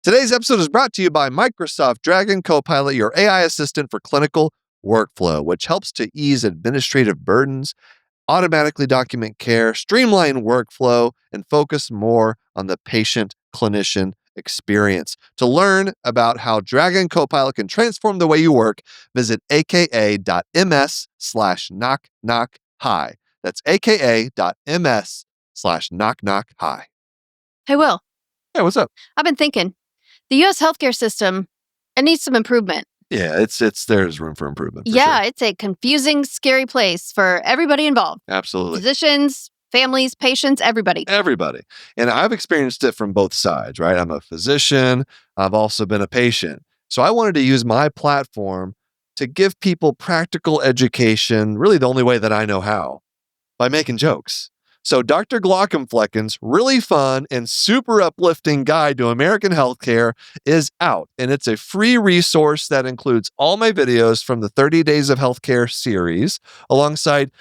Today's episode is brought to you by Microsoft Dragon Copilot, your AI assistant for clinical workflow, which helps to ease administrative burdens, automatically document care, streamline workflow, and focus more on the patient-clinician experience. To learn about how Dragon Copilot can transform the way you work, visit aka.ms/knockknockhi. That's aka.ms/knockknockhi. Hey, Will, Hey, what's up? I've been thinking, the U.S. healthcare system, it needs some improvement. Yeah, there's room for improvement. For Yeah, sure. it's a confusing, scary place for everybody involved. Absolutely. Physicians, families, patients, everybody. Everybody. And I've experienced it from both sides, right? I'm a physician. I've also been a patient. So I wanted to use my platform to give people practical education, really the only way that I know how, by making jokes. So Dr. Glaucomflecken's really fun and super uplifting guide to American healthcare is out, and it's a free resource that includes all my videos from the 30 Days of Healthcare series, alongside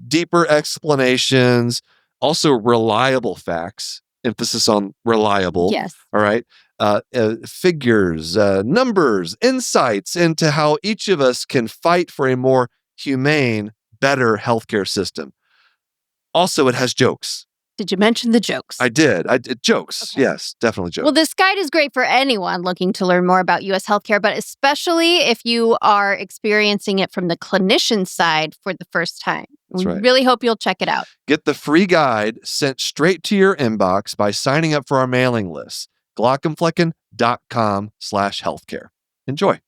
deeper explanations, also reliable facts, emphasis on reliable. Yes. All right. Figures, numbers, insights into how each of us can fight for a more humane, better healthcare system. Also, it has jokes. Did you mention the jokes? I did. Jokes. Okay. Yes, definitely jokes. Well, this guide is great for anyone looking to learn more about U.S. healthcare, but especially if you are experiencing it from the clinician side for the first time. That's right. We really hope you'll check it out. Get the free guide sent straight to your inbox by signing up for our mailing list, glaucomflecken.com/healthcare. Enjoy.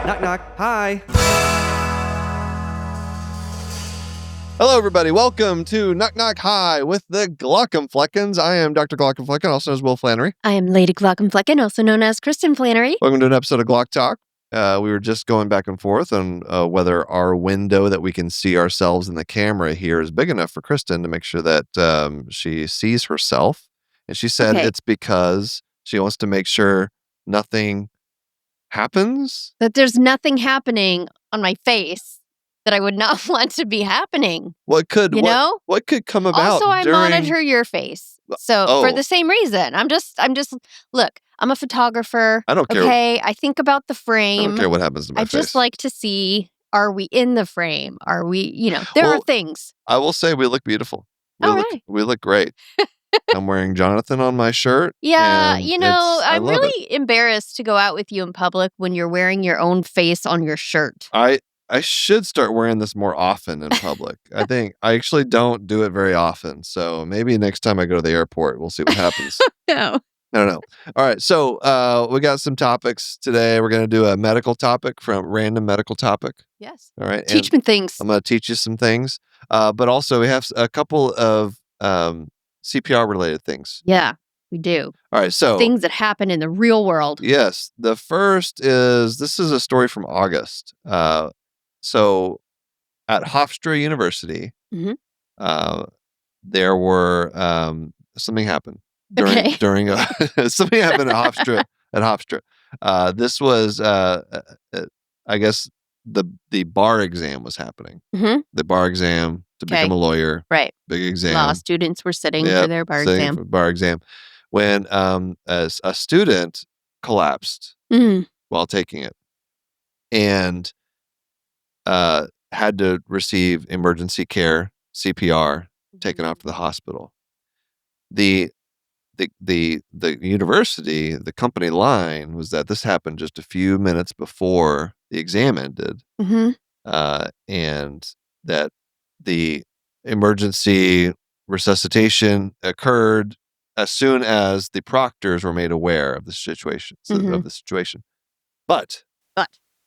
Knock, knock. Hi. Hello, everybody. Welcome to Knock Knock Hi with the Glaucomfleckens. I am Dr. Glaucomflecken, also known as Will Flannery. I am Lady Glaucomflecken, also known as Kristen Flannery. Welcome to an episode of Glauc Talk. We were just going back and forth on whether our window that we can see ourselves in the camera here is big enough for Kristen to make sure that she sees herself. And she said Okay. it's because she wants to make sure nothing happens. That there's nothing happening on my face that I would not want to be happening. What could what could come about? Also, I during... monitor your face. So for the same reason, I'm just look, I'm a photographer. I don't care. Okay, I think about the I frame. don't care what happens to my I face. just like to see, are we in the frame? Are we, there are things. I will say we look beautiful. We look great. I'm wearing Jonathan on my shirt. Yeah, and I'm really embarrassed to go out with you in public when you're wearing your own face on your shirt. I should start wearing this more often in public. I think I actually don't do it very often. So maybe next time I go to the airport, we'll see what happens. No. I don't know. All right. So we got some topics today. We're going to do a medical topic from random medical topic. Yes. All right. Teach me things. I'm going to teach you some things. But also we have a couple of CPR related things. Yeah, we do. All right. So things that happen in the real world. Yes. The first this is a story from August. So at Hofstra University, Mhm. There were something happened during something happened at Hofstra. This was I guess the bar exam was happening. Mhm. The bar exam to become a lawyer. Right. Big exam. Law students were sitting for their bar sitting exam. for bar exam. When as a student collapsed Mhm. while taking it and had to receive emergency care, CPR, taken off to the hospital. The university, the company line was that this happened just a few minutes before the exam ended, Mhm. and that the emergency resuscitation occurred as soon as the proctors were made aware of the situation. But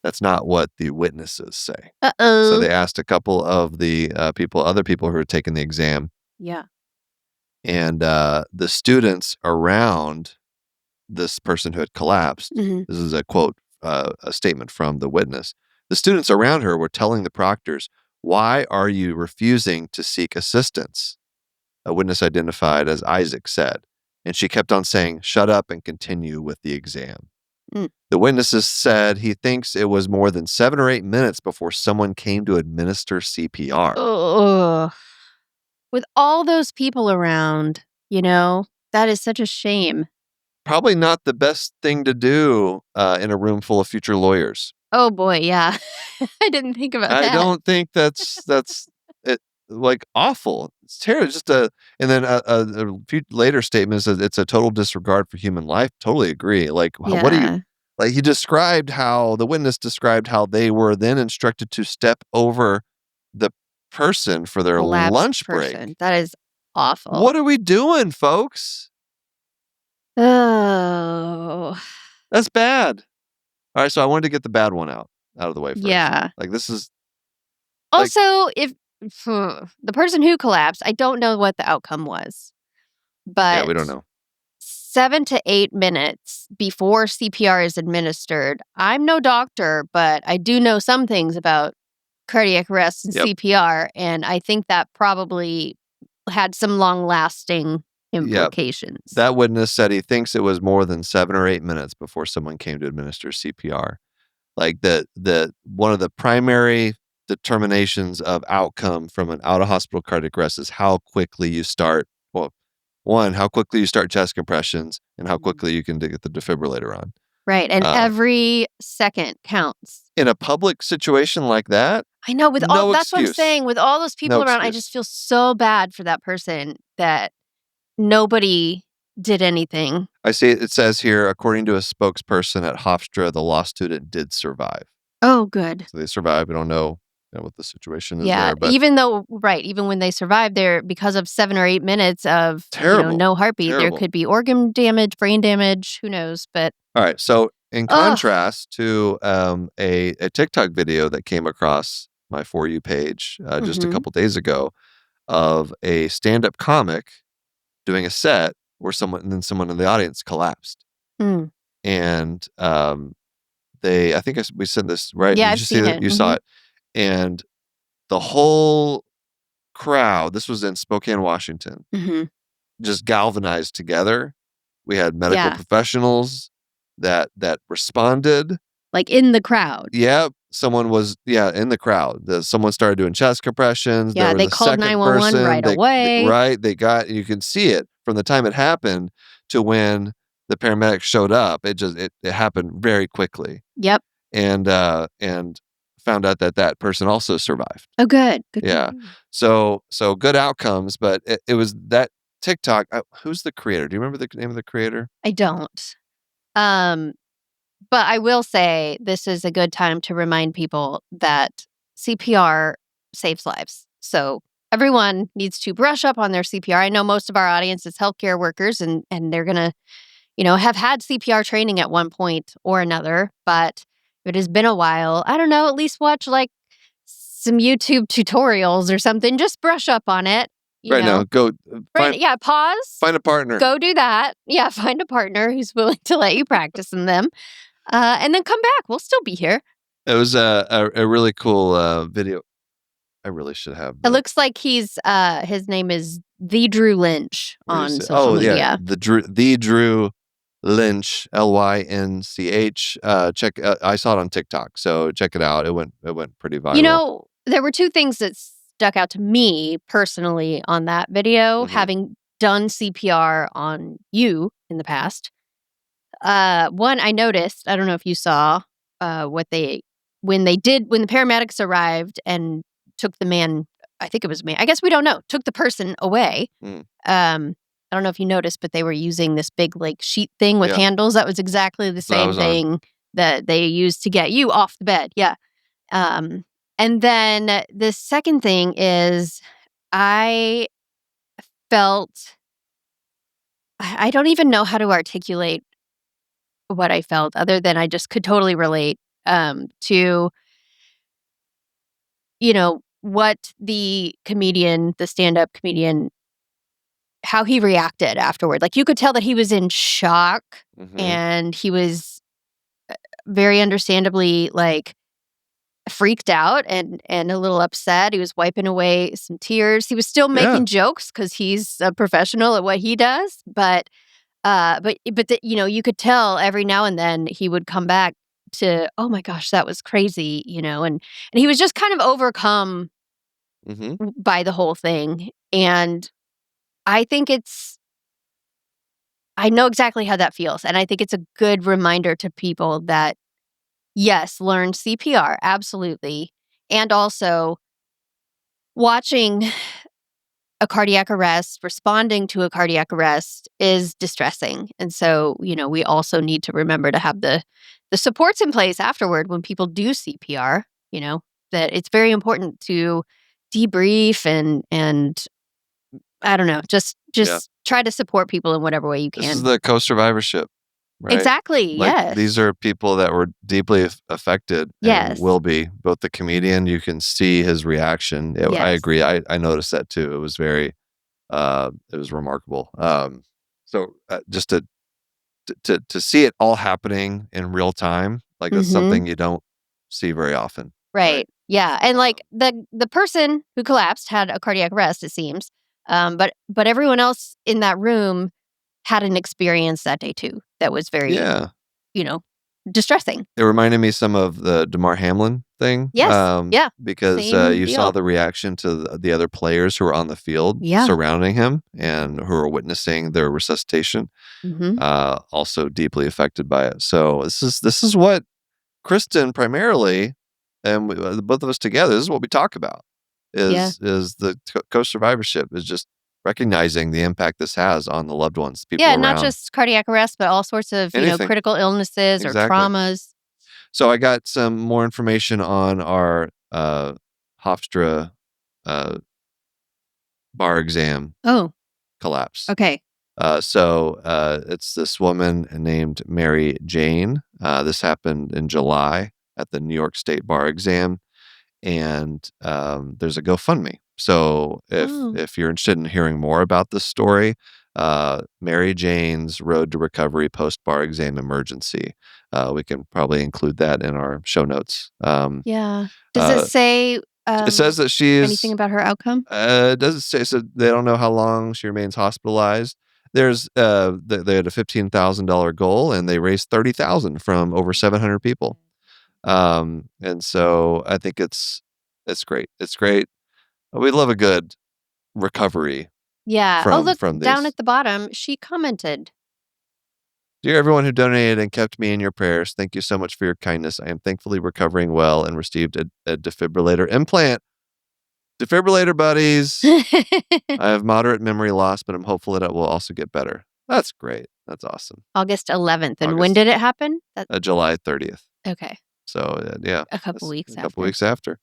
that's not what the witnesses say. Uh-oh. So they asked a couple of the other people who had taken the exam. Yeah. And the students around this person who had collapsed, Mhm. this is a quote, a statement from the witness. The students around her were telling the proctors, "Why are you refusing to seek assistance?" A witness identified as Isaac said. And she kept on saying, "Shut up and continue with the exam." Mm. The witnesses said he thinks it was more than 7 or 8 minutes before someone came to administer CPR. Ugh. With all those people around, that is such a shame. Probably not the best thing to do in a room full of future lawyers. Oh boy, yeah. I didn't think about I that. don't think that's it, like, awful. It's terrible. Just a and then a few later statements that it's a total disregard for human life. Totally agree. Like, what do you Yeah. like? The witness described how they were then instructed to step over the person for their Collapsed lunch person. break. That is awful. What are we doing, folks? Oh. That's bad. All right, so I wanted to get the bad one out of the way first. Yeah. Like, this is like, Also, if the person who collapsed, I don't know what the outcome was, yeah, we don't but know. 7 to 8 minutes before CPR is administered. I'm no doctor, but I do know some things about cardiac arrest and Yep. CPR, and I think that probably had some long-lasting Yep. implications. That witness said he thinks it was more than 7 or 8 minutes before someone came to administer CPR. Like, the one of the primary determinations of outcome from an out-of-hospital cardiac arrest is how quickly you start how quickly you start chest compressions and how quickly you can get the defibrillator on. Right, and Uh, every second counts. in a public situation like that, I know no that's what I'm excuse. saying, with all those people No around, I excuse. just feel so bad for that person that nobody did anything. I see it says here, according to a spokesperson at Hofstra, the law student did survive. Oh, good. So they survived. We don't know, what the situation is Yeah, there, but even when they survived there, because of 7 or 8 minutes of, terrible, no heartbeat, there terrible. could be organ damage, brain damage, who knows, but All right. So in ugh. contrast to a TikTok video that came across my For You page just a Mhm. couple days ago of a stand-up comic doing a set where someone in the audience collapsed. Mm. And I think we said this, right? Yeah, Did I've you see seen that? it. You saw Mhm. it. And the whole crowd, this was in Spokane, Washington, Mhm. just galvanized together. We had medical Yeah, professionals that responded. like, in the crowd. Yeah, someone was in the crowd. Someone started doing chest compressions. There Yeah, was they a called second 911 person. right away. They got you can see it from the time it happened to when the paramedics showed up. It happened very quickly. Yep. And found out that person also survived. Oh, good. Good, good, Yeah. good. So good outcomes, but it was that TikTok. Who's the creator? Do you remember the name of the creator? I don't. Um, but I will say this is a good time to remind people that CPR saves lives. So everyone needs to brush up on their CPR. I know most of our audience is healthcare workers and they're gonna, have had CPR training at one point or another, but if it has been a while, I don't know, at least watch like some YouTube tutorials or something. Just brush up on it, you Right now, know. go Right, yeah, pause. find a partner. Go do that. Yeah, find a partner who's willing to let you practice in them. And then come back. We'll still be here. It was a really cool video. I really should have It looks like his name is the Drew Lynch where is on it? social Oh yeah, media. the Drew Lynch, Lynch. Check. I saw it on TikTok, so check it out. It went pretty viral. There were two things that stuck out to me personally on that video, Mhm. having done CPR on you in the past. One, I noticed, I don't know if you saw what when the paramedics arrived and took the man, I think it was a man, I guess we don't know, took the person away. Mm. I don't know if you noticed, but they were using this big like sheet thing with Yeah. handles. That was exactly the So I same was on. thing that they used to get you off the bed. Yeah. Um, and then the second thing is I felt, I don't even know how to articulate what I felt other than I just could totally relate to, what the stand-up comedian, how he reacted afterward. Like you could tell that he was in shock Mhm. and he was very understandably like freaked out and a little upset. He was wiping away some tears. He was still Yeah. making jokes because he's a professional at what he does, but But you could tell every now and then he would come back to, oh my gosh, that was crazy, and he was just kind of overcome Hmm. by the whole thing. And I think I know exactly how that feels. And I think it's a good reminder to people that, yes, learn CPR, absolutely. And also watching a cardiac arrest, responding to a cardiac arrest is distressing. And so, we also need to remember to have the supports in place afterward when people do CPR, that it's very important to debrief and I don't know, just Yeah. try to support people in whatever way you This is can. the co-survivorship, right? Exactly. Like, Yes. these are people that were deeply affected and Yes. will be. Both the comedian, you can see his reaction. I Yes. agree. I noticed that too. It was very, it was remarkable. So just to see it all happening in real time, like that's Mhm. something you don't see very often. Right. Yeah. And like the person who collapsed had a cardiac arrest, it seems. But everyone else in that room had an experience that day too that was very, Yeah. distressing. It reminded me some of the Damar Hamlin thing. Yes. Yeah. Because Same you saw deal. the reaction to the other players who were on the field Yeah. surrounding him and who were witnessing their resuscitation. Mhm. Also deeply affected by it. So this is what Kristen primarily, and both of us together, this is what we talk about. Yeah. Is the co-survivorship is just recognizing the impact this has on the loved ones, people Yeah, around. not just cardiac arrest, but all sorts of, Anything. critical illnesses or Exactly. traumas. So I got some more information on our Hofstra bar exam Oh, collapse. okay. It's this woman named Mary Jane. This happened in July at the New York State bar exam, and there's a GoFundMe. So if you're interested in hearing more about this story, Mary Jane's Road to Recovery Post Bar Exam Emergency. We can probably include that in our show notes. Yeah. Does it say It says that she's anything about her outcome? It doesn't say. So they don't know how long she remains hospitalized. There's they had a $15,000 goal, and they raised 30,000 from over 700 people. And so I think it's great. It's great. We love a good recovery. Yeah. Look, from down these. at the bottom, she commented. Dear everyone who donated and kept me in your prayers, thank you so much for your kindness. I am thankfully recovering well and received a defibrillator implant. Defibrillator buddies. I have moderate memory loss, but I'm hopeful that it will also get better. That's great. That's awesome. August 11th. And when did it happen? July 30th. Okay. So, yeah. A couple weeks after. A couple weeks after.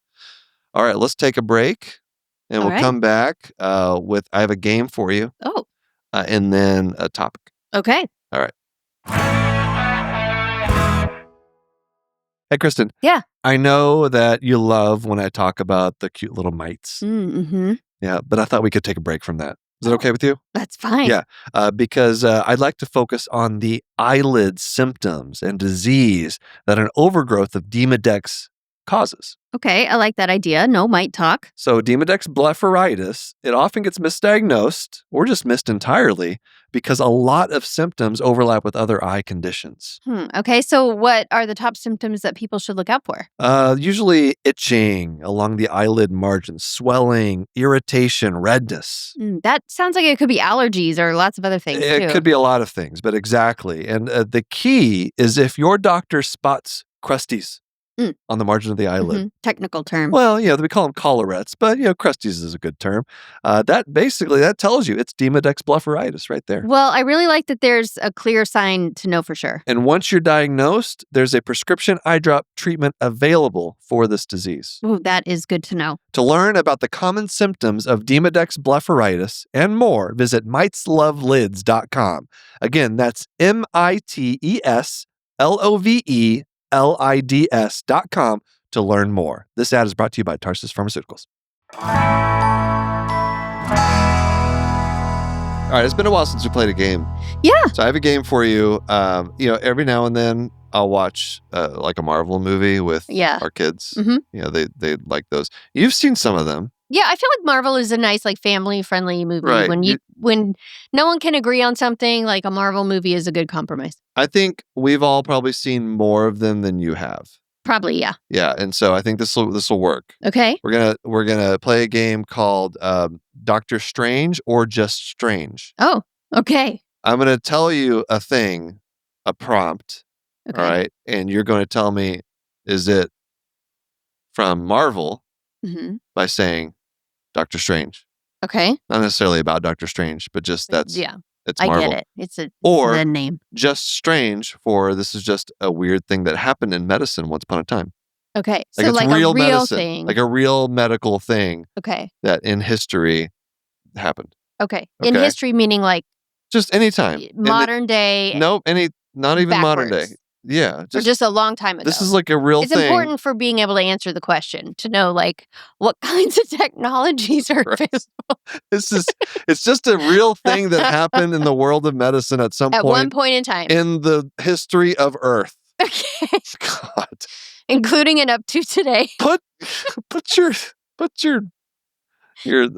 All right, let's take a break, and All we'll right. come back with, I have a game for you. Oh. And then a topic. Okay. All right. Hey, Kristen. Yeah. I know that you love when I talk about the cute little mites. Mm-hmm. Yeah, but I thought we could take a break from that. Is it okay with you? That's fine. Yeah, because I'd like to focus on the eyelid symptoms and disease that an overgrowth of Demodex causes. Okay, I like that idea. No mite talk. So Demodex blepharitis, it often gets misdiagnosed or just missed entirely because a lot of symptoms overlap with other eye conditions. Okay, so what are the top symptoms that people should look out for? Usually itching along the eyelid margins, swelling, irritation, redness. That sounds like it could be allergies or lots of other things, too. It could be a lot of things, but exactly. And the key is if your doctor spots crusties on the margin of the eyelid. Mm-hmm. Technical term. Well, we call them collarettes, but crusties is a good term. That tells you it's Demodex blepharitis right there. Well, I really like that there's a clear sign to know for sure. And once you're diagnosed, there's a prescription eye drop treatment available for this disease. Ooh, that is good to know. To learn about the common symptoms of Demodex blepharitis and more, visit miteslovelids.com. Again, that's miteslovelids.com to learn more. This ad is brought to you by Tarsus Pharmaceuticals. All right, it's been a while since we played a game. Yeah. So I have a game for you. Every now and then I'll watch like a Marvel movie with our kids. Mm-hmm. They like those. You've seen some of them. Yeah, I feel like Marvel is a nice, like, family-friendly movie. Right. When no one can agree on something, like, a Marvel movie is a good compromise. I think we've all probably seen more of them than you have. Probably, yeah. Yeah, and so I think this will work. Okay. We're gonna play a game called Doctor Strange or Just Strange. Oh, okay. I'm gonna tell you a prompt. Okay. All right, and you're going to tell me, is it from Marvel Mhm. by saying Doctor Strange? Okay. Not necessarily about Doctor Strange, but just Yeah, it's I Marvel. get it. It's Or the name. Just Strange for this is just a weird thing that happened in medicine once upon a time. Okay, Like so it's like real a real medicine, thing. like a real medical thing Okay. that in history happened. Okay. In Okay. history, meaning like Just anytime. modern day, Nope, not even modern day. backwards. Yeah, or just a long time ago. this is like a real It's thing. important for being able to answer the question, to know like what kinds of technologies are Right. available. It's just a real thing that happened in the world of medicine at some At one point in time. in the history of Earth. Okay. God. Including and up to today. Put your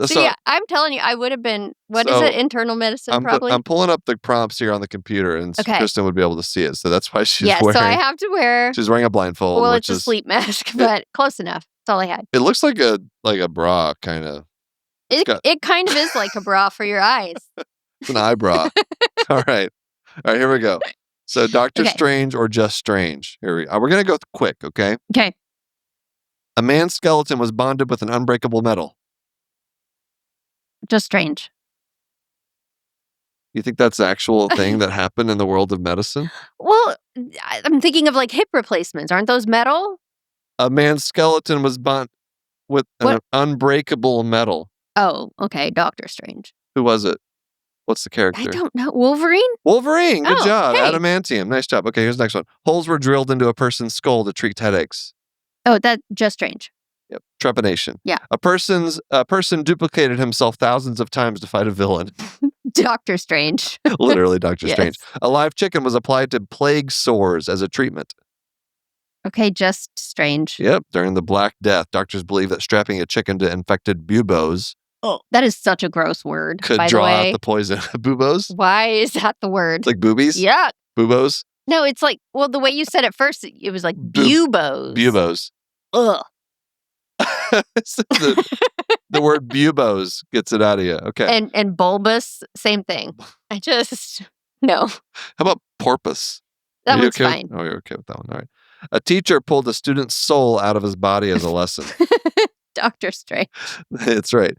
So yeah, I'm telling you, I would have been, what is So, it, internal medicine probably? I'm pulling up the prompts here on the computer, and Okay. Kristen would be able to see it. So that's why she's Yeah, wearing. so I have to wear, She's wearing a blindfold. well, which it's a is sleep mask, but close enough. That's all I had. It looks like a bra, kind of. It kind of is like a bra for your eyes. It's an eye bra. All right, here we go. So Doctor Okay. Strange or Just Strange. We're gonna go quick, okay? Okay. A man's skeleton was bonded with an unbreakable metal. Just Strange. You think that's the actual thing that happened in the world of medicine? Well, I'm thinking of like hip replacements. Aren't those metal? A man's skeleton was bonded with an What? unbreakable metal. Oh, okay. Doctor Strange. Who was it? What's the character? I don't know. Wolverine? Wolverine. Good Oh, job. hey. Adamantium. Nice job. Okay, here's the next one. Holes were drilled into a person's skull to treat headaches. Oh, that Just Strange. Yep. Trepanation. Yeah. A person duplicated himself thousands of times to fight a villain. Doctor Strange. Literally, Doctor Yes. Strange. A live chicken was applied to plague sores as a treatment. Okay, Just Strange. Yep. During the Black Death, doctors believe that strapping a chicken to infected buboes Oh, that is such a gross word, could by draw the out way. the poison. Buboes? Why is that the word? Like boobies? Yuck. Buboes? No, it's like, well, the way you said it first, it was like buboes. Buboes. Ugh. The word buboes gets it out of you. Okay. And bulbous, same thing. I just, no. How about porpoise? That Are you one's okay fine. Oh, you're okay with that one. All right. A teacher pulled a student's soul out of his body as a lesson. Doctor Strange. That's right.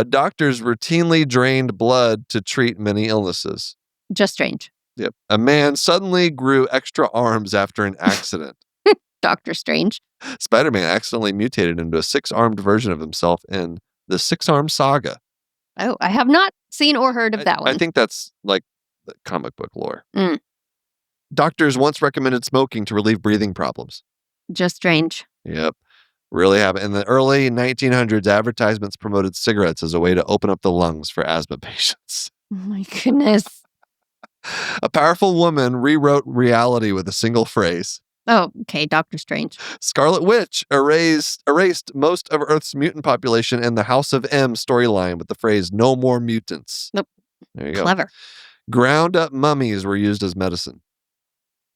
Doctors routinely drained blood to treat many illnesses. Just Strange. Yep. A man suddenly grew extra arms after an accident. Doctor Strange. Spider-Man accidentally mutated into a 6-armed version of himself in the 6-Arm Saga. Oh, I have not seen or heard of that one. I think that's like the comic book lore. Mm. Doctors once recommended smoking to relieve breathing problems. Just Strange. Yep. Really happened. In the early 1900s, advertisements promoted cigarettes as a way to open up the lungs for asthma patients. Oh my goodness. A powerful woman rewrote reality with a single phrase. Oh, okay. Doctor Strange. Scarlet Witch erased most of Earth's mutant population in the House of M storyline with the phrase, "No more mutants." Nope. There you go. Clever. Ground up mummies were used as medicine.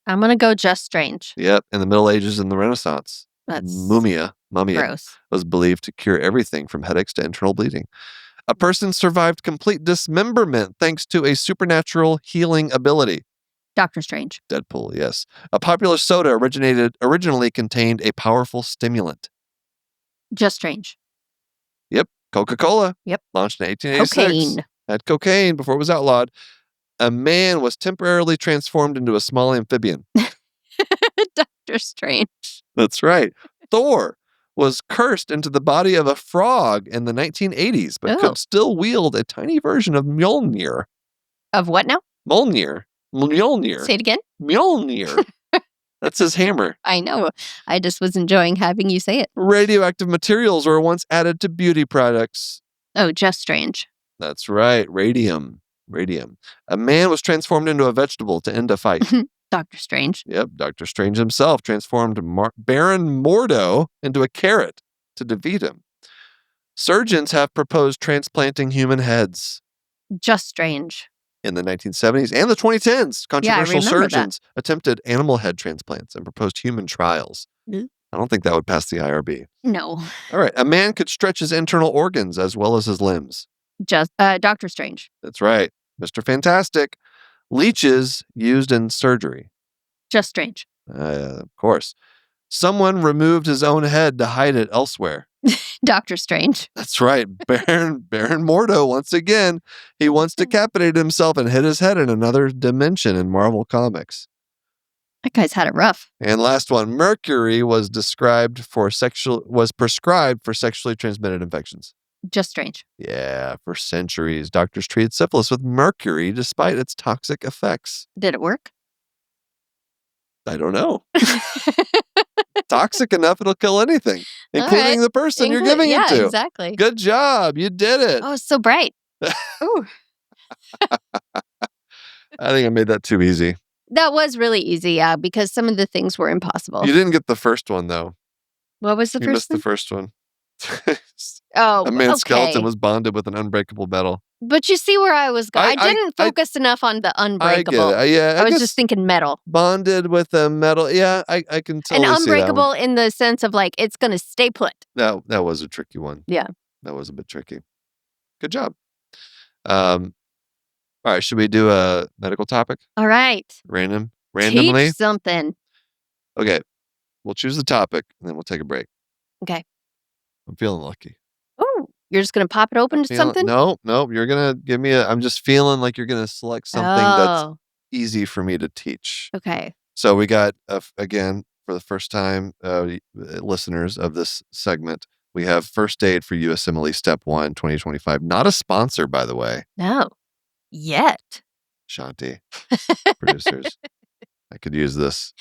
I'm going to go Just Strange. Yep. In the Middle Ages and the Renaissance. That's Mumia gross. was believed to cure everything from headaches to internal bleeding. A person survived complete dismemberment thanks to a supernatural healing ability. Doctor Strange. Deadpool, yes. A popular soda originally contained a powerful stimulant. Just Strange. Yep. Coca-Cola. Yep. Launched in 1886. Cocaine. Had cocaine before it was outlawed. A man was temporarily transformed into a small amphibian. Doctor Strange. That's right. Thor was cursed into the body of a frog in the 1980s, but could still wield a tiny version of Mjolnir. Of what now? Mjolnir. Say it again. Mjolnir. That's his hammer. I know. I just was enjoying having you say it. Radioactive materials were once added to beauty products. Oh, Just Strange. That's right. Radium. A man was transformed into a vegetable to end a fight. Doctor Strange. Yep. Dr. Strange himself transformed Baron Mordo into a carrot to defeat him. Surgeons have proposed transplanting human heads. Just strange. In the 1970s and the 2010s, controversial remember that. surgeons attempted animal head transplants and proposed human trials. Mm. I don't think that would pass the IRB. No. All right. A man could stretch his internal organs as well as his limbs. Just Doctor Strange. That's right. Mr. Fantastic. Leeches used in surgery. Just strange. Of course. Someone removed his own head to hide it elsewhere. Doctor Strange. That's right. Baron Mordo, once again, he once decapitated himself and hid his head in another dimension in Marvel Comics. That guy's had it rough. And last one, mercury was prescribed for sexually transmitted infections. Just strange. Yeah, for centuries, doctors treated syphilis with mercury despite its toxic effects. Did it work? I don't know. Toxic enough, it'll kill anything, including the person you're giving it to. Yeah, exactly. Good job. You did it. Oh, it's so bright. Ooh. I think I made that too easy. That was really easy, yeah, because some of the things were impossible. You didn't get the first one, though. What was the You first missed one? the first one. Oh, A man's okay. skeleton was bonded with an unbreakable metal. But you see where I was going. I didn't focus enough on the unbreakable. I get it. I was guess just thinking metal. bonded with a metal. Yeah, I can totally And see that one. unbreakable in the sense of like it's going to stay put. That was a tricky one. Yeah. That was a bit tricky. Good job. All right, should we do a medical topic? All right. Randomly? Teach something. Okay. We'll choose the topic and then we'll take a break. Okay. I'm feeling lucky. Oh, you're just going to pop it open to something? No, you're going to give me I'm just feeling like you're going to select something that's easy for me to teach. Okay. So we got, again, for the first time, listeners of this segment, we have First Aid for USMLE Step 1, 2025. Not a sponsor, by the way. No. Yet. Shanti, producers. I could use this.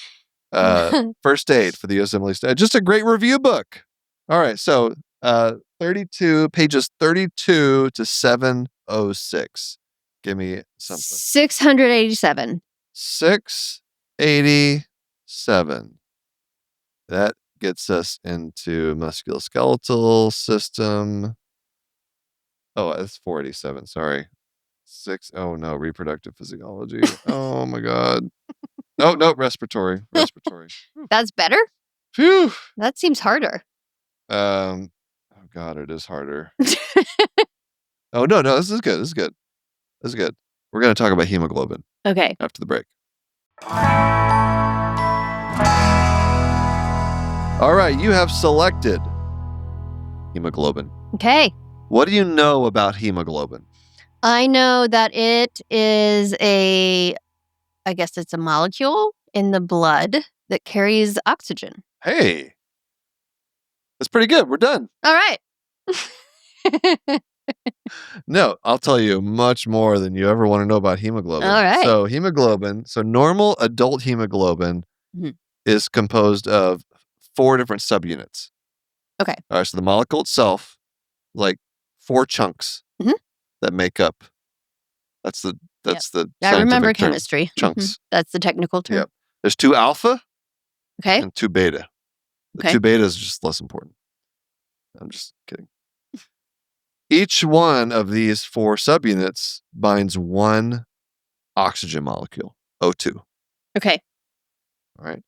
First Aid for the USMLE Step. Just a great review book. All right. So 32, pages 32 to 706. Give me something. 687. 687. That gets us into musculoskeletal system. Oh, that's 487. Sorry. Oh no, reproductive physiology. Oh my God. No, respiratory. That's better? Phew. That seems harder. Oh God, it is harder. Oh no, this is good. This is good. We're going to talk about hemoglobin. Okay. After the break. All right, you have selected hemoglobin. Okay. What do you know about hemoglobin? I know that it is I guess it's a molecule in the blood that carries oxygen. Hey, that's pretty good. We're done. All right. No, I'll tell you much more than you ever want to know about hemoglobin. All right. So normal adult hemoglobin is composed of 4 different subunits. Okay. All right, so the molecule itself, like 4 chunks that make up. That's the I remember scientific term. chemistry. Chunks. That's the technical term. Yep. There's 2 alpha Okay. and 2 beta. The Okay. 2 beta is just less important. I'm just kidding. Each one of these 4 subunits binds 1 oxygen molecule, O2. Okay. All right.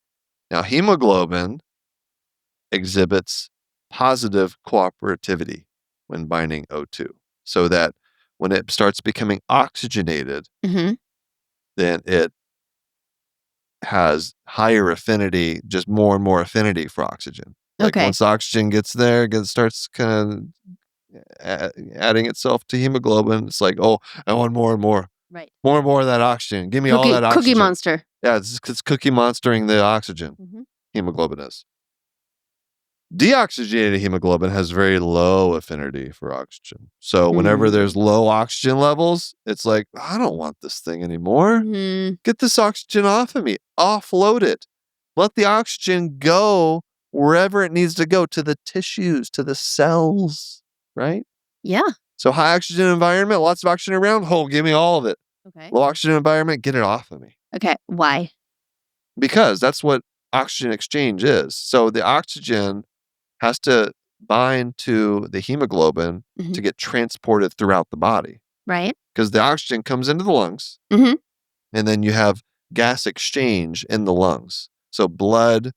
Now, hemoglobin exhibits positive cooperativity when binding O2, so that when it starts becoming oxygenated, then it has higher affinity, just more and more affinity for oxygen. Like once oxygen gets there, it starts kind of adding itself to hemoglobin. It's like, oh, I want more and more. Right. More and more of that oxygen. Give me all that oxygen. Cookie Monster. Yeah, it's cookie monstering the oxygen. Hemoglobin is. Deoxygenated hemoglobin has very low affinity for oxygen. So whenever there's low oxygen levels, it's like, I don't want this thing anymore. Get this oxygen off of me. Offload it. Let the oxygen go wherever it needs to go, to the tissues, to the cells, right? Yeah. So high oxygen environment, lots of oxygen around. Oh, give me all of it. Okay. Low oxygen environment, get it off of me. Okay. Why? Because that's what oxygen exchange is. So the oxygen has to bind to the hemoglobin to get transported throughout the body. Right. Because the oxygen comes into the lungs, and then you have gas exchange in the lungs. So blood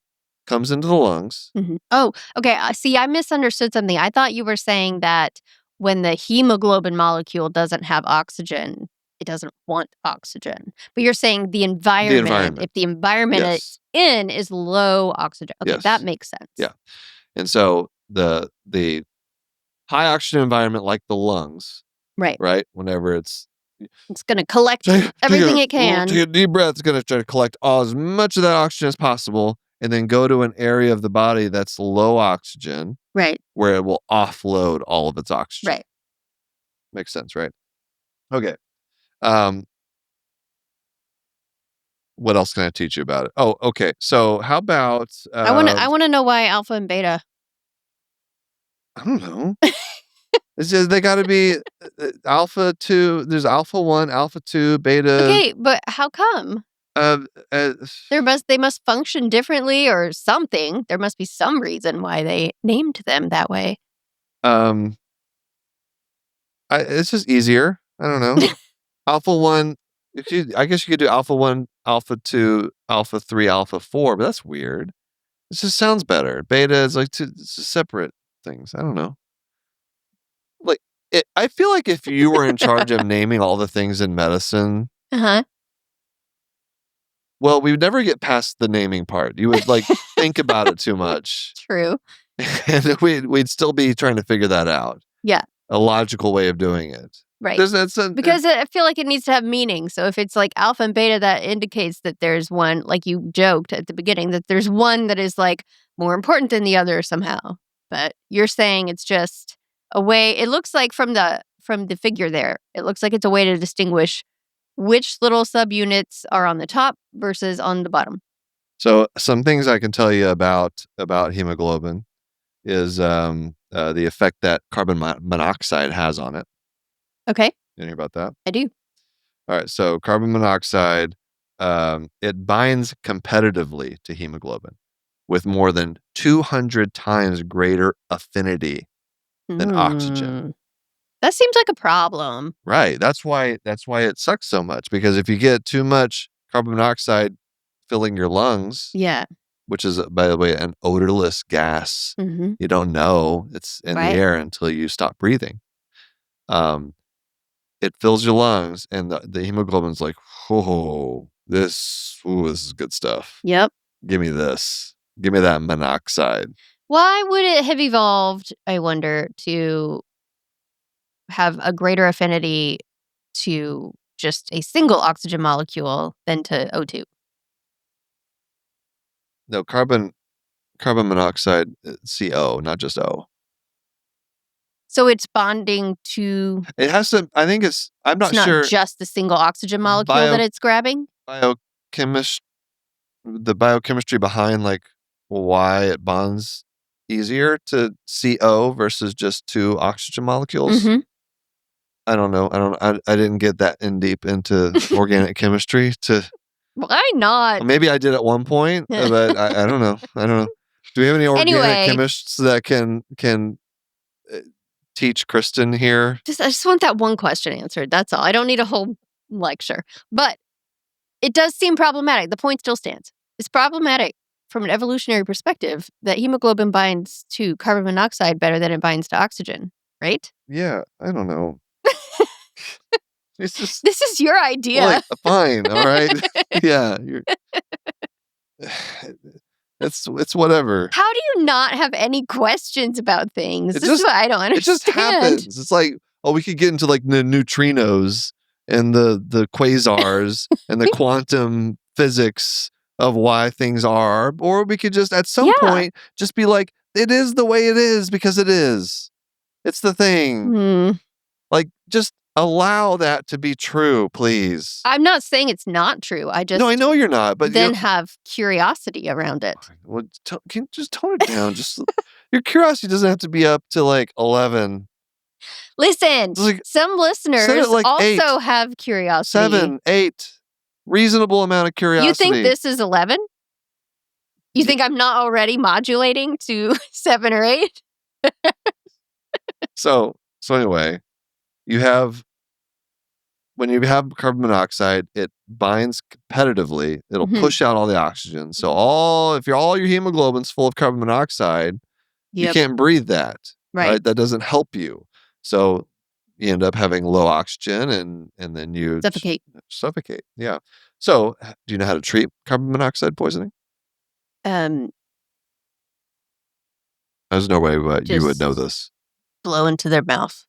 comes into the lungs. Oh, okay. See, I misunderstood something. I thought you were saying that when the hemoglobin molecule doesn't have oxygen, it doesn't want oxygen. But you're saying the environment. If the environment it's in is low oxygen. Okay, that makes sense. Yeah. And so the high oxygen environment, like the lungs, right? Whenever it's going to collect everything it can. Take a deep breath. It's going to try to collect as much of that oxygen as possible and then go to an area of the body that's low oxygen. Right. Where it will offload all of its oxygen. Right. Makes sense, right? Okay. What else can I teach you about it? Oh, okay. So how about... I want to know why alpha and beta. I don't know. It's just they got to be alpha 2. There's alpha 1, alpha 2, beta. Okay, but how come? They must function differently or something. There must be some reason why they named them that way. It's just easier. I don't know. Alpha 1, I guess you could do alpha 1, alpha 2, alpha 3, alpha 4, but that's weird. It just sounds better. Beta is like it's just separate things. I don't know. Like I feel like if you were in charge of naming all the things in medicine, well, we would never get past the naming part. You would like think about it too much. True. And we'd still be trying to figure that out. Yeah. A logical way of doing it. Right. Because I feel like it needs to have meaning. So if it's like alpha and beta, that indicates that there's one, like you joked at the beginning, that there's one that is like more important than the other somehow. But you're saying it's just a way, it looks like from the figure there, it looks like it's a way to distinguish which little subunits are on the top versus on the bottom. So some things I can tell you about hemoglobin is the effect that carbon monoxide has on it. Okay. You hear about that? I do. All right. So carbon monoxide, it binds competitively to hemoglobin with more than 200 times greater affinity than oxygen. That seems like a problem. Right. That's why it sucks so much, because if you get too much carbon monoxide filling your lungs, which is, by the way, an odorless gas, you don't know it's in the air until you stop breathing. It fills your lungs, and the hemoglobin's like, this is good stuff. Yep. Give me this. Give me that monoxide. Why would it have evolved, I wonder, to have a greater affinity to just a single oxygen molecule than to O2? No, carbon monoxide, CO, not just O. So it's bonding to... It has to, I think I'm not sure. It's not just the single oxygen molecule that it's grabbing? The biochemistry behind like why it bonds easier to CO versus just 2 oxygen molecules. I don't know. I didn't get that in deep into organic chemistry to... Why not? Maybe I did at one point, but I don't know. Do we have any organic chemists that can teach Kristen here? I just want that one question answered. That's all. I don't need a whole lecture. But it does seem problematic. The point still stands. It's problematic from an evolutionary perspective that hemoglobin binds to carbon monoxide better than it binds to oxygen, right? Yeah, I don't know. It's just, this is your idea. Like, fine, all right. Yeah, it's whatever. How do you not have any questions about things? This is what I don't understand. It just happens. It's like, we could get into like the neutrinos and the quasars and the quantum physics of why things are, or we could just at some point just be like, it is the way it is because it is. It's the thing. Like, just allow that to be true, please. I'm not saying it's not true. I just... No, I know you're not, but... then have curiosity around it. Well, can you just tone it down? Just your curiosity doesn't have to be up to like 11. Listen, like, some listeners like also 8, have curiosity. 7, 8. Reasonable amount of curiosity. You think this is 11? You think I'm not already modulating to 7 or 8? So anyway, when you have carbon monoxide, it binds competitively. It'll Mhm. push out all the oxygen. So if all your hemoglobin's full of carbon monoxide, you Yep. can't breathe that, Right. right? That doesn't help you. So you end up having low oxygen and then you Suffocate. Yeah. So do you know how to treat carbon monoxide poisoning? Um, There's no way but you would know Just- this. blow into their mouth.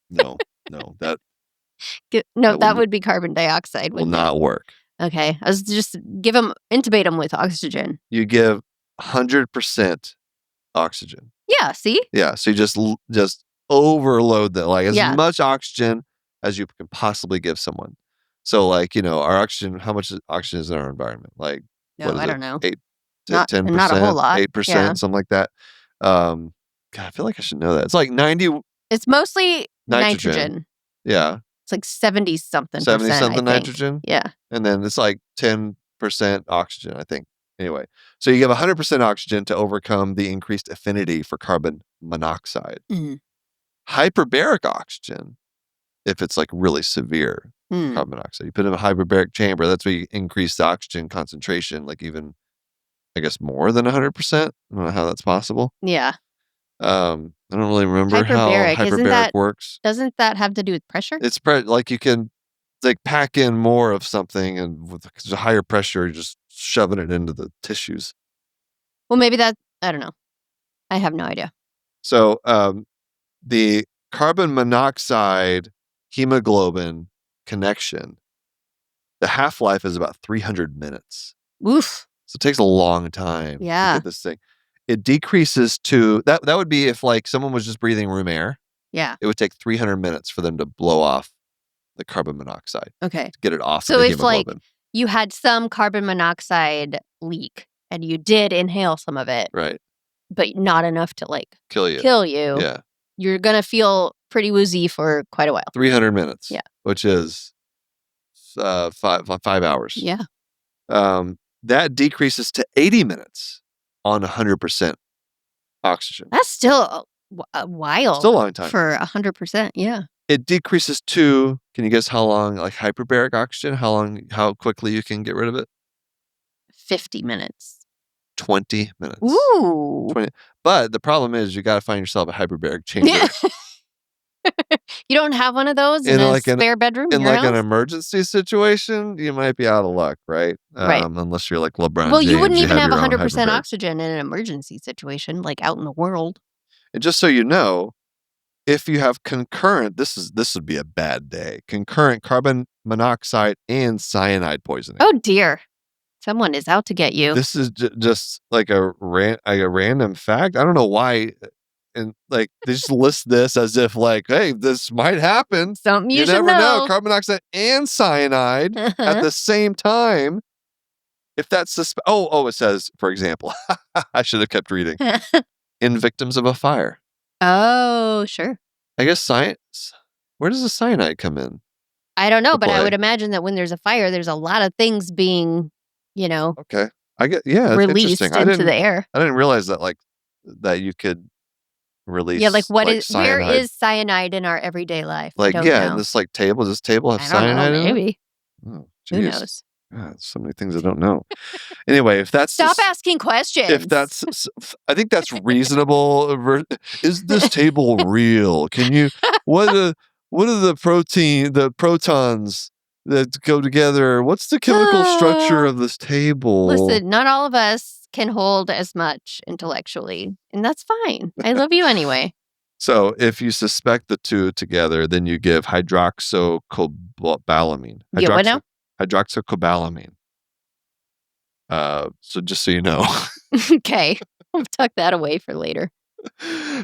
No, that No, That that will- would be carbon dioxide, will wouldn't it? not work. Okay. I was just intubate them with oxygen. You give 100% oxygen. Yeah, see? Yeah, so you just overload that, like, as Yeah. much oxygen as you can possibly give someone. So, like, our oxygen, how much oxygen is in our environment? Like, No, what is I it? don't know. 8 to Not 10%, a whole lot. 8%, Yeah. something like that. God, I feel like I should know that. It's like 90 It's mostly nitrogen. nitrogen. Yeah, It's like 70-something 70 percent, I something think. nitrogen. Yeah. And then it's like 10% oxygen, I think. Anyway, so you give 100% oxygen to overcome the increased affinity for carbon monoxide. Mhm. Hyperbaric oxygen, if it's like really severe carbon monoxide, you put it in a hyperbaric chamber, that's where you increase the oxygen concentration, like even, I guess, more than 100%. I don't know how that's possible. Yeah. I don't really remember how Hyperbaric, hyperbaric works. doesn't that have to do with pressure? It's like you can like pack in more of something, and with the higher pressure, you're just shoving it into the tissues. Well, maybe I don't know. I have no idea. So the carbon monoxide hemoglobin connection, the half-life is about 300 minutes. Oof. So it takes a long time to Yeah. get this thing. It decreases to that would be if like someone was just breathing room air. Yeah. It would take 300 minutes for them to blow off the carbon monoxide Okay. to get it off So of the if like hemoglobin. you had some carbon monoxide leak and you did inhale some of it, Right. but not enough to like Kill you. Yeah. you're going to feel pretty woozy for quite a while. 300 minutes. Yeah. Which is 5 hours. Yeah. That decreases to 80 minutes on 100% oxygen. That's still a while. Still a long time. For 100%. Yeah. It decreases to, can you guess how long, like hyperbaric oxygen, how quickly you can get rid of it? 50 minutes. 20 minutes. Ooh. 20. But the problem is you got to find yourself a hyperbaric chamber. Yeah. You don't have one of those in a spare bedroom in your like house? an emergency situation, you might be out of luck, right? Right. Unless you're like LeBron Well, James. you wouldn't even have your own 100% hyperbaric. oxygen in an emergency situation, like out in the world. And just so you know, if you have concurrent, this would be a bad day. Concurrent carbon monoxide and cyanide poisoning. Oh dear. Someone is out to get you. This is just like a random fact. I don't know why. And like they just list this as if like, hey, this might happen. Something you should never know. know. Carbon monoxide and cyanide at the same time. If that's it says, for example, I should have kept reading. In victims of a fire. Oh, sure. I guess science. Where does the cyanide come in? I don't know, to but I play? would imagine that when there's a fire, there's a lot of things being, Okay. That's released interesting. into the air. I didn't realize that that you could release. Yeah, like where cyanide. is cyanide in our everyday life? Like, I don't know. and this like table, does this table have I don't cyanide know, in it? maybe. Oh, Who geez. knows? God, so many things I don't know. Anyway, if that's Stop asking questions. If that's, I think that's reasonable. Is this table real? Can you? What are the protons that go together? What's the chemical structure of this table? Listen, not all of us can hold as much intellectually, and that's fine. I love you anyway. So if you suspect the two together, then you give hydroxycobalamin. Yeah, what now? Hydroxycobalamin. So just so you know. Okay. I'll tuck that away for later.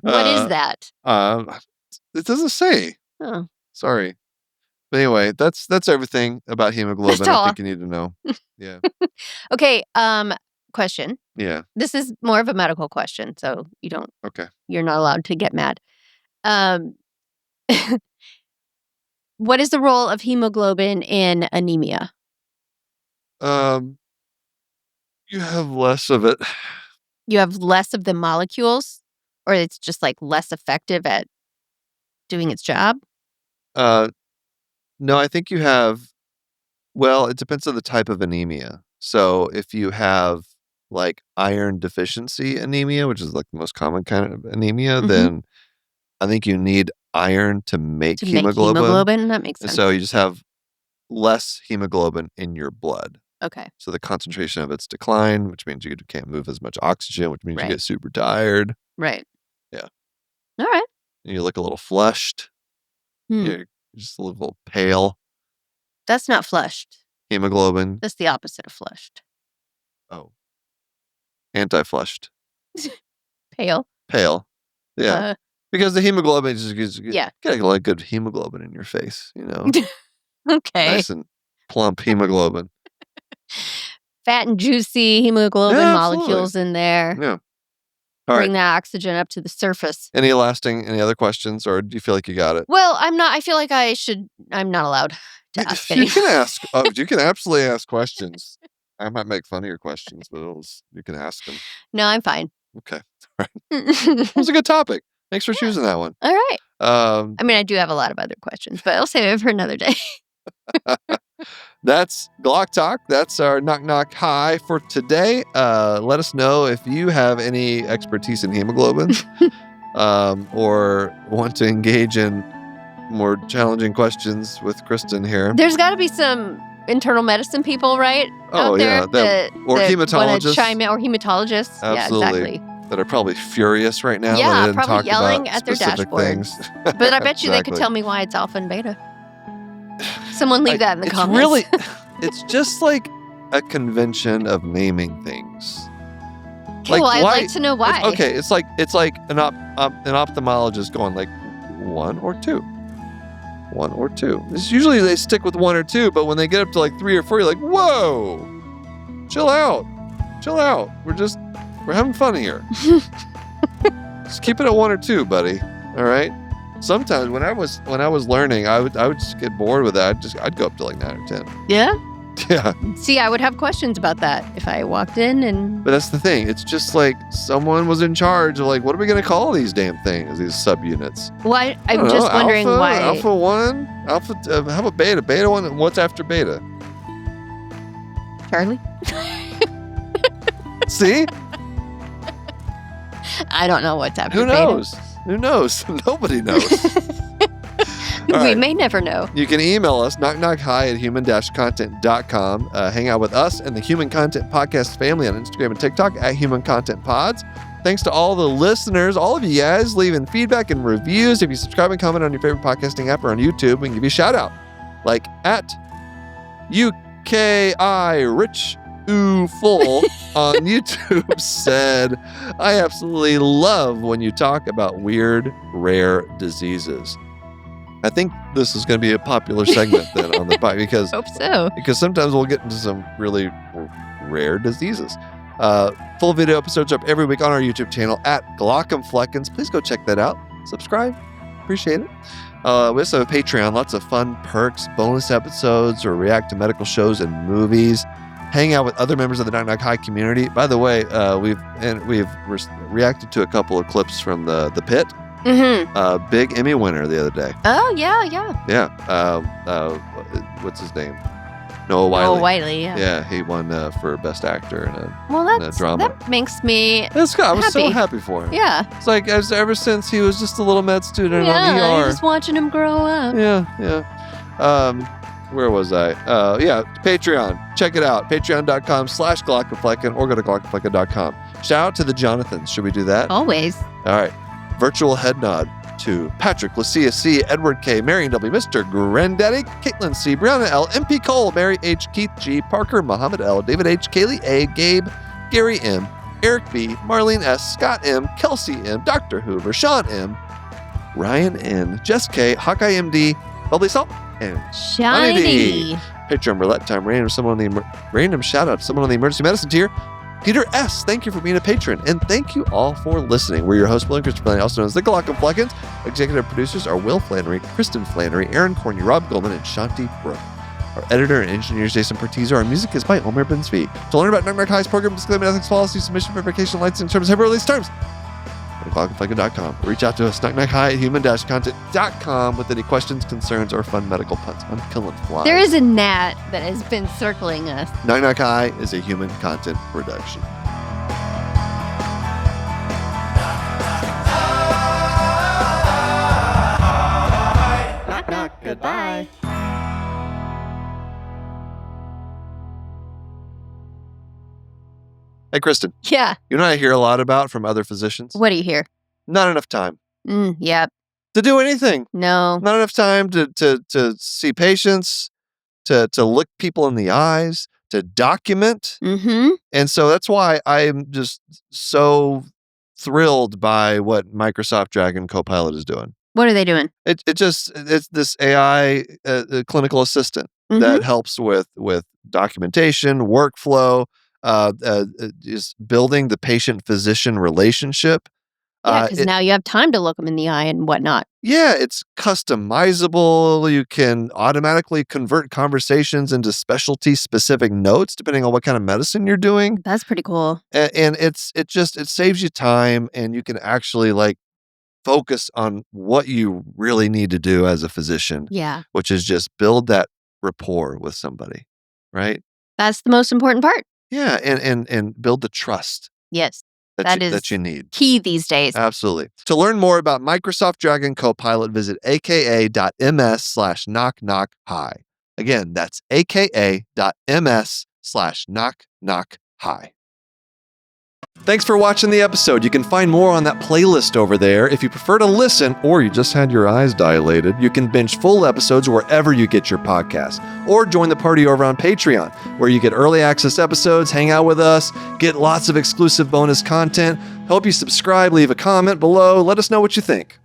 What is that? It doesn't say. Oh. Sorry. But anyway, that's everything about hemoglobin That's I all. think you need to know. Yeah. Okay, question. Yeah. This is more of a medical question, so you're not allowed to get mad. What is the role of hemoglobin in anemia? You have less of it. You have less of the molecules, or it's just like less effective at doing its job? No, I think you have, well, it depends on the type of anemia. So if you have like iron deficiency anemia, which is like the most common kind of anemia, Mhm. then I think you need iron to make To make hemoglobin. hemoglobin? That makes And sense. so you just have less hemoglobin in your blood. Okay. So the concentration of its decline, which means you can't move as much oxygen, which means Right. you get super tired. Right. Yeah. All right. And you look a little flushed. Hmm. You're just a little pale. That's not flushed. Hemoglobin. That's the opposite of flushed. Oh. Anti-flushed. Pale. Pale. Yeah. Because the hemoglobin is Yeah. get a lot of good hemoglobin in your face, you know. Okay. Nice and plump hemoglobin. Fat and juicy hemoglobin Yeah, absolutely. molecules in there. Yeah. All Bring right. that oxygen up to the surface. Any other questions, or do you feel like you got it? Well, I feel like I'm not allowed to ask You any. can ask. You can absolutely ask questions. I might make fun of your questions, but you can ask them. No, I'm fine. Okay. All right. It was a good topic. Thanks for choosing that one. All right. Um, I mean, I do have a lot of other questions, but I'll save it for another day. That's Glauc Talk. That's our Knock Knock Hi for today. Let us know if you have any expertise in hemoglobin or want to engage in more challenging questions with Kristen here. There's got to be some internal medicine people, right? Oh, out there yeah, that or wanna hematologists. chime in, or hematologists. Absolutely. Yeah, exactly. That are probably furious right now. Yeah, that I didn't probably talk yelling about at their specific dashboards. things. But I bet you they could Exactly. tell me why it's alpha and beta. Someone leave that in the it's comments. Really, it's just like a convention of naming things. Okay, well, I'd like to know why. It's like an ophthalmologist going like 1 or 2. 1 or 2. It's usually they stick with 1 or 2, but when they get up to like 3 or 4, you're like, whoa, chill out. We're having fun here. Just keep it at 1 or 2, buddy. All right. Sometimes when I was learning, I would just get bored with that. I'd go up to like 9 or 10. Yeah? Yeah. See, I would have questions about that if I walked in and... But that's the thing. It's just like someone was in charge of like, what are we going to call these damn things, these subunits? Well, I I'm don't just know, wondering alpha, why... Alpha 1? Alpha, how about beta? Beta 1? What's after beta? Charlie? See? I don't know what's after Who beta. knows? Who knows? Nobody knows. All We right. may never know. You can email us, knockknockhi@human-content.com. Hang out with us and the Human Content Podcast family on Instagram and TikTok at Human Content Pods. Thanks to all the listeners, all of you guys leaving feedback and reviews. If you subscribe and comment on your favorite podcasting app or on YouTube, we can give you a shout out. Like at UKI Rich Full on YouTube said, I absolutely love when you talk about weird, rare diseases. I think this is going to be a popular segment then on the podcast Hope so. because sometimes we'll get into some really rare diseases. Full video episodes up every week on our YouTube channel at Glaucomfleckens. Please go check that out. Subscribe. Appreciate it. We also have a Patreon. Lots of fun perks, bonus episodes, or react to medical shows and movies. Hang out with other members of the Knock Knock Hi community. By the way, we've reacted to a couple of clips from the Pit. Mm-hmm. Big Emmy winner the other day. Oh, yeah. Yeah. What's his name? Noah Wiley. Noah Wiley, yeah. Yeah, he won for Best Actor in a Well, drama. that makes me I was so happy. happy for him. Yeah. It's like ever since he was just a little med student on ER. Just watching him grow up. Yeah. Where was I? Yeah, Patreon. Check it out. Patreon.com/Glaucomflecken or go to Glaucomflecken.com. Shout out to the Jonathans. Should we do that? Always. All right. Virtual head nod to Patrick, Lucia C., Edward K., Marion W., Mr. Granddaddy, Caitlin C., Brianna L., MP Cole, Mary H., Keith G., Parker, Muhammad L., David H., Kaylee A., Gabe, Gary M., Eric B., Marlene S., Scott M., Kelsey M., Dr. Hoover, Sean M., Ryan N., Jess K., Hawkeye MD, Bubbly Salt, and Shiny. Patreon roulette time. Random shout out to someone on the emergency medicine tier. Peter S., thank you for being a patron, and thank you all for listening. We're your hosts, Will and Christopher Flannery, also known as the Glaucomfleckens. Executive producers are Will Flannery, Kristen Flannery, Aaron Corney, Rob Goldman, and Shanti Brooke. Our editor and engineer is Jason Pertizer. Our music is by Omer Ben-Zvi. To learn about Knock Knock Hi's program, disclaimer, ethics, policy, submission, verification, licensing terms, ever release terms, go to Glaucomflecken.com. Reach out to us, knockknockhi@human-content.com with any questions, concerns, or fun medical puns. I'm killing flies. There is a gnat that has been circling us. Knock Knock Hi is a human content production. Knock, knock. Goodbye. Hey, Kristen, Yeah. you know what I hear a lot about from other physicians? What do you hear? Not enough time Yep. to do anything. No. Not enough time to see patients, to look people in the eyes, to document. Mm-hmm. And so that's why I'm just so thrilled by what Microsoft Dragon Copilot is doing. What are they doing? It's this AI clinical assistant that helps with documentation, workflow, is building the patient-physician relationship. Yeah, because now you have time to look them in the eye and whatnot. Yeah, it's customizable. You can automatically convert conversations into specialty-specific notes depending on what kind of medicine you're doing. That's pretty cool. And it saves you time, and you can actually focus on what you really need to do as a physician. Yeah. Which is just build that rapport with somebody, right? That's the most important part. Yeah, and build the trust Yes. That is that you need. Key these days. Absolutely. To learn more about Microsoft Dragon Copilot, visit aka.ms/knockknockhi. Again, that's aka.ms/knockknockhi. Thanks for watching the episode. You can find more on that playlist over there. If you prefer to listen or you just had your eyes dilated, you can binge full episodes wherever you get your podcasts, or join the party over on Patreon, where you get early access episodes, hang out with us, get lots of exclusive bonus content. Hope you subscribe, leave a comment below. Let us know what you think.